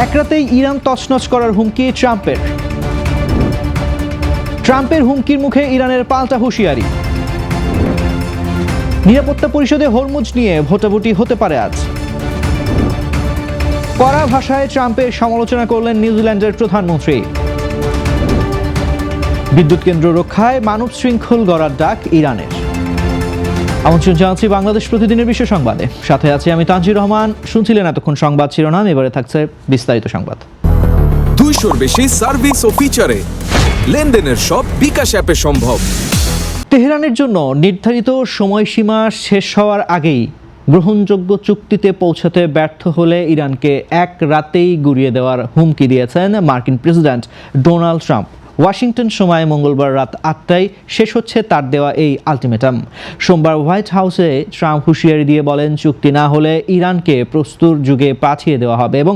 এক রাতেই ইরান তছনছ করার হুমকি ট্রাম্পের হুমকির মুখে ইরানের পাল্টা হুঁশিয়ারি। নিরাপত্তা পরিষদে হরমুজ নিয়ে ভোটাভুটি হতে পারে আজ। কড়া ভাষায় ট্রাম্পের সমালোচনা করলেন নিউজিল্যান্ডের প্রধানমন্ত্রী। বিদ্যুৎ কেন্দ্র রক্ষায় মানব শৃঙ্খল গড়ার ডাক ইরানের। আমন্ত্রণ জানাচ্ছি বাংলাদেশ প্রতিদিনের বিশ্ব সংবাদে। সাথে আছি আমি তানজির রহমান। শুনছিলেন এতক্ষণ সংবাদ শিরোনাম, এবারে থাকছে বিস্তারিত সংবাদ। 200-র বেশি সার্ভিস ও ফিচারে লেনদেনের সব বিকাশ অ্যাপে সম্ভব। তেহরানের জন্য নির্ধারিত সময়সীমা শেষ হওয়ার আগেই গ্রহণযোগ্য চুক্তিতে পৌঁছাতে ব্যর্থ হলে ইরানকে এক রাতেই গুড়িয়ে দেওয়ার হুমকি দিয়েছেন মার্কিন প্রেসিডেন্ট ডোনাল্ড ট্রাম্প। ওয়াশিংটন সময় মঙ্গলবার রাত 8টায় শেষ হচ্ছে তার দেওয়া এই আলটিমেটাম। সোমবার হোয়াইট হাউসে ট্রাম্প হুঁশিয়ারি দিয়ে বলেন, চুক্তি না হলে ইরানকে প্রস্তুর যুগে পাঠিয়ে দেওয়া হবে এবং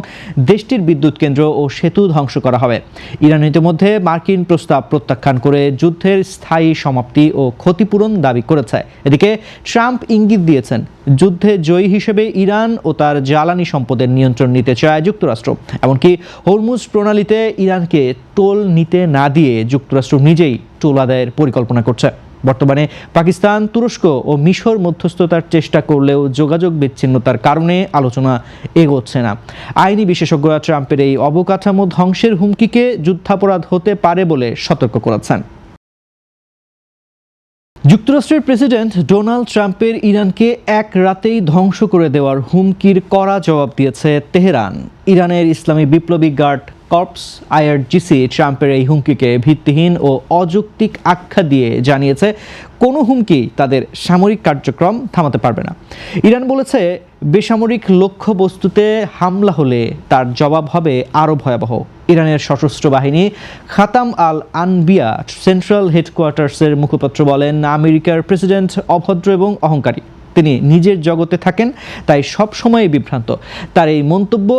দেশটির বিদ্যুৎ কেন্দ্র ও সেতু ধ্বংস করা হবে। ইরান ইতিমধ্যে মার্কিন প্রস্তাব প্রত্যাখ্যান করে যুদ্ধের স্থায়ী সমাপ্তি ও ক্ষতিপূরণ দাবি করেছে। এদিকে ট্রাম্প ইঙ্গিত দিয়েছেন, যুদ্ধে জয়ী হিসেবে ইরান ও তার জ্বালানি সম্পদের নিয়ন্ত্রণ নিতে চায় যুক্তরাষ্ট্র। এমনকি হরমুজ প্রণালীতে ইরানকে টোল নিতে না দিয়ে যুক্তরাষ্ট্র নিজেই টোল আদায়ের পরিকল্পনা করছে। বর্তমানে পাকিস্তান, তুরস্ক ও মিশর মধ্যস্থতার চেষ্টা করলেও যোগাযোগ বিচ্ছিন্নতার কারণে আলোচনা এগোচ্ছে না। আইনি বিশেষজ্ঞরা ট্রাম্পের এই অবকাঠামো ধ্বংসের হুমকিকে যুদ্ধাপরাধ হতে পারে বলে সতর্ক করেছেন। যুক্তরাষ্ট্রের প্রেসিডেন্ট ডোনাল্ড ট্রাম্পের ইরানকে এক রাতেই ধ্বংস করে দেওয়ার হুমকির কড়া জবাব দিয়েছে তেহরান। ইরানের ইসলামী বিপ্লবী গার্ড কর্পস আইআরজিসি ট্রাম্পের এই হুমকিকে ভিত্তিহীন ও অযৌক্তিক আখ্যা দিয়ে জানিয়েছে, কোনো হুমকি তাদের সামরিক কার্যক্রম থামাতে পারবে না। ইরান বলেছে, বেসামরিক লক্ষ্যবস্তুতে হামলা হলে তার জবাব হবে আরও ভয়াবহ। ইরানের সশস্ত্র বাহিনী খাতাম আল আনবিয়া সেন্ট্রাল হেডকোয়ার্টার্সের মুখপাত্র বলেন, আমেরিকার প্রেসিডেন্ট অভদ্র এবং অহংকারী। তিনি নিজের জগতে থাকেন, তাই সব সময় বিভ্রান্ত। তার এই মন্তব্য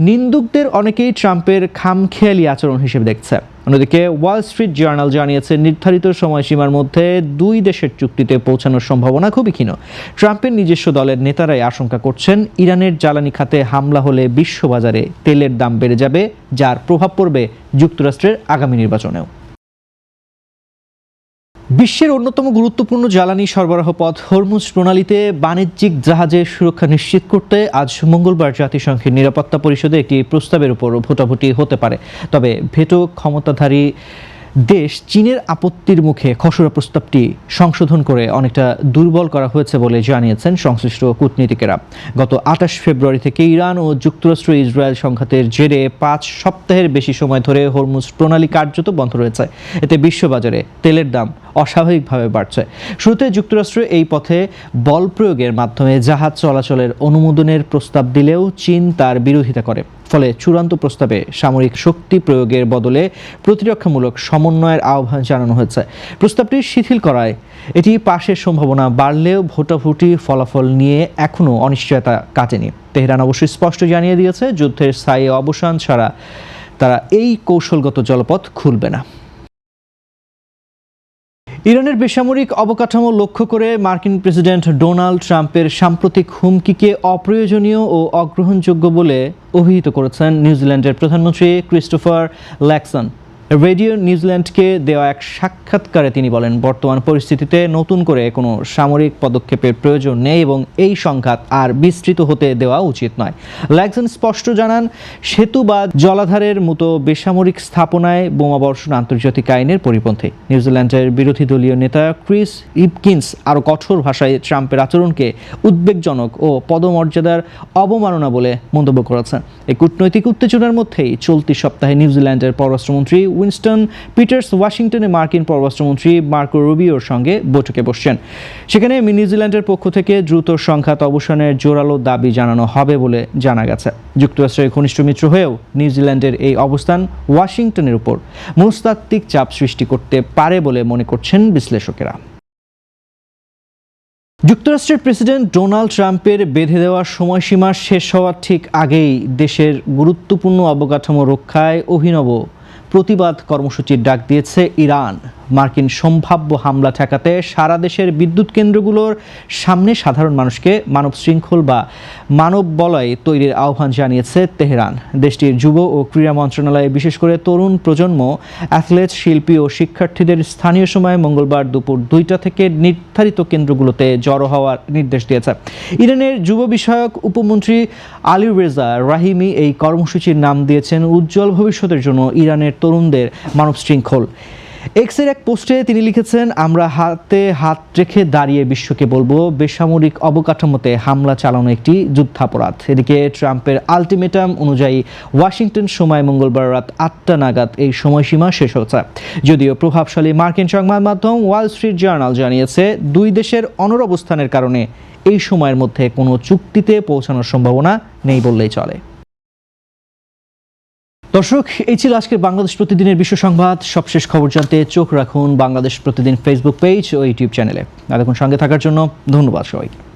নিন্দুকদের অনেকেই ট্রাম্পের খামখেয়ালি আচরণ হিসেবে দেখছে। অন্যদিকে ওয়াল স্ট্রিট জার্নাল জানিয়েছে, নির্ধারিত সময়সীমার মধ্যে দুই দেশের চুক্তিতে পৌঁছানোর সম্ভাবনা খুবই ক্ষীণ। ট্রাম্পের নিজস্ব দলের নেতারাই আশঙ্কা করছেন, ইরানের জ্বালানি খাতে হামলা হলে বিশ্ববাজারে তেলের দাম বেড়ে যাবে, যার প্রভাব পড়বে যুক্তরাষ্ট্রের আগামী নির্বাচনেও। বিশ্বের অন্যতম গুরুত্বপূর্ণ জ্বালানি সরবরাহ পথ হরমুজ প্রণালীতে বাণিজ্যিক জাহাজের সুরক্ষা নিশ্চিত করতে আজ মঙ্গলবার জাতিসংঘের নিরাপত্তা পরিষদে একটি প্রস্তাবের উপর ভোটাভুটি হতে পারে। তবে ভেটো ক্ষমতাধারী দেশ চীনের আপত্তির মুখে খসড়া প্রস্তাবটি সংশোধন করে অনেকটা দুর্বল করা হয়েছে বলে জানিয়েছেন সংশ্লিষ্ট কূটনীতিকেরা। গত 28 ফেব্রুয়ারি থেকে ইরান ও যুক্তরাষ্ট্র ইসরায়েল সংঘাতের জেরে 5 সপ্তাহের বেশি সময় ধরে হরমুজ প্রণালী কার্যত বন্ধ রয়েছে। এতে বিশ্ববাজারে তেলের দাম অস্বাভাবিকভাবে বাড়ছে। শুরুতে যুক্তরাষ্ট্র এই পথে বল প্রয়োগের মাধ্যমে জাহাজ চলাচলের অনুমোদনের প্রস্তাব দিলেও চীন তার বিরোধিতা করে। ফলে চূড়ান্ত প্রস্তাবে সামরিক শক্তি প্রয়োগের বদলে প্রতিরক্ষামূলক সমন্বয়ের আহ্বান জানানো হয়েছে। প্রস্তাবটি শিথিল করায় এটি পাশের সম্ভাবনা বাড়লেও ভোটাভুটির ফলাফল নিয়ে এখনও অনিশ্চয়তা কাটেনি। তেহরান অবশ্যই স্পষ্ট জানিয়ে দিয়েছে, যুদ্ধের স্থায়ী অবসান ছাড়া তারা এই কৌশলগত জলপথ খুলবে না। ইরানের বেসামরিক অবকাঠামো লক্ষ্য করে মার্কিন প্রেসিডেন্ট ডোনাল্ড ট্রাম্পের সাম্প্রতিক হুমকিকে অপ্রয়োজনীয় ও অগ্রহণযোগ্য বলে অভিহিত করেছেন নিউজিল্যান্ডের প্রধানমন্ত্রী ক্রিস্টোফার ল্যাকসন। রেডিও নিউজিল্যান্ডকে দেওয়া এক সাক্ষাৎকারে তিনি বলেন, বর্তমান পরিস্থিতিতে নতুন করে কোনো সামরিক পদক্ষেপের প্রয়োজন নেই এবং এই সংঘাত আর বিস্তৃত হতে দেওয়া উচিত নয়। ল্যাকসন স্পষ্ট জানান, সেতু বা জলাধারের মতো বেসামরিক স্থাপনায় বোমাবর্ষণ আন্তর্জাতিক আইনের পরিপন্থী। নিউজিল্যান্ডের বিরোধী দলীয় নেতা ক্রিস ইপকিন্স আরও কঠোর ভাষায় ট্রাম্পের আচরণকে উদ্বেগজনক ও পদমর্যাদার অবমাননা বলে মন্তব্য করেছেন। এই কূটনৈতিক উত্তেজনার মধ্যেই চলতি সপ্তাহে নিউজিল্যান্ডের পররাষ্ট্রমন্ত্রী উইনস্টন পিটার্স ওয়াশিংটনে মার্কিন পররাষ্ট্রমন্ত্রী মার্কো রুবিওর সঙ্গে বৈঠকে বসছেন। সেখানে নিউজিল্যান্ডের পক্ষ থেকে দ্রুত সংঘাত অবসানের জোরালো দাবি জানানো হবে বলে জানা গেছে। যুক্তরাষ্ট্রের ঘনিষ্ঠ মিত্র হয়েও নিউজিল্যান্ডের এই অবস্থান ওয়াশিংটনের উপর মনস্তাত্ত্বিক চাপ সৃষ্টি করতে পারে বলে মনে করছেন বিশ্লেষকেরা। যুক্তরাষ্ট্রের প্রেসিডেন্ট ডোনাল্ড ট্রাম্পের বেঁধে দেওয়া সময়সীমা শেষ হওয়ার ঠিক আগেই দেশের গুরুত্বপূর্ণ অবকাঠামো রক্ষায় অভিনব প্রতিবাদ কর্মসূচির ডাক দিয়েছে ইরান। মার্কিন সম্ভাব্য হামলা ঠেকাতে সারা দেশের বিদ্যুৎ কেন্দ্রগুলোর সামনে সাধারণ মানুষকে মানব শৃঙ্খল বা মানব বলয় তৈরির আহ্বান জানিয়েছে তেহরান। দেশটির যুব ও ক্রীড়া মন্ত্রণালয় বিশেষ করে তরুণ প্রজন্ম, অ্যাথলেট, শিল্পী ও শিক্ষার্থীদের স্থানীয় সময় মঙ্গলবার দুপুর 2টা থেকে নির্ধারিত কেন্দ্রগুলোতে জড়ো হওয়ার নির্দেশ দিয়েছে। ইরানের যুব বিষয়ক উপমন্ত্রী আলী রেজা রাহিমি এই কর্মসূচির নাম দিয়েছেন উজ্জ্বল ভবিষ্যতের জন্য ইরানের তরুণদের মানব শৃঙ্খল। এক্সের এক পোস্টে তিনি লিখেছেন, আমরা হাতে হাত রেখে দাঁড়িয়ে বিশ্বকে বলবো বেসামরিক অবকাঠামোতে হামলা চালানো একটি যুদ্ধাপরাধ। এদিকে ট্রাম্পের আলটিমেটাম অনুযায়ী ওয়াশিংটন সময় মঙ্গলবার রাত 8টা নাগাদ এই সময়সীমা শেষ হচ্ছে। যদিও প্রভাবশালী মার্কিন সংবাদ মাধ্যম ওয়াল স্ট্রিট জার্নাল জানিয়েছে, দুই দেশের অনড় কারণে এই সময়ের মধ্যে কোনো চুক্তিতে পৌঁছানোর সম্ভাবনা নেই বললেই চলে। দর্শক, এই ছিল আজকের বাংলাদেশ প্রতিদিনের বিশ্ব সংবাদ। সবশেষ খবর জানতে চোখ রাখুন বাংলাদেশ প্রতিদিন ফেসবুক পেজ ও ইউটিউব চ্যানেলে। এতক্ষণ সঙ্গে থাকার জন্য ধন্যবাদ সবাইকে।